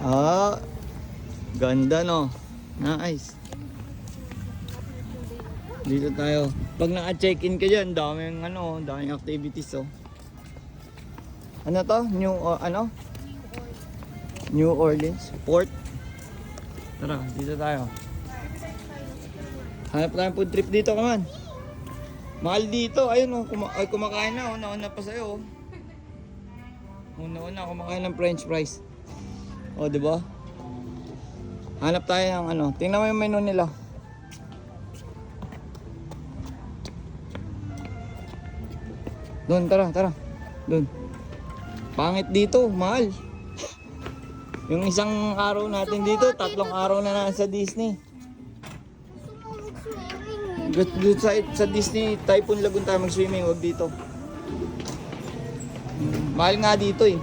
Ah, ganda no. Nice. Dito tayo. Pag naka-check-in ka dyan, daming activities oh. Ano to? New Orleans Port. Tara, dito tayo. Hanap tayo food trip dito, kaman. Mahal dito. Ayun oh, kumakain na. Una-una pa sa'yo oh. Una-una kumakain ng french fries. Oh, di ba? Hanap tayo ng tingnan mo yung menu nila. Doon, tara. Doon. Pangit dito, mahal. Yung isang araw natin dito, 3 araw na nasa Disney. Doon sa Disney, Typhoon Lagoon tayo mag-swimming, wag dito. Mahal nga dito eh.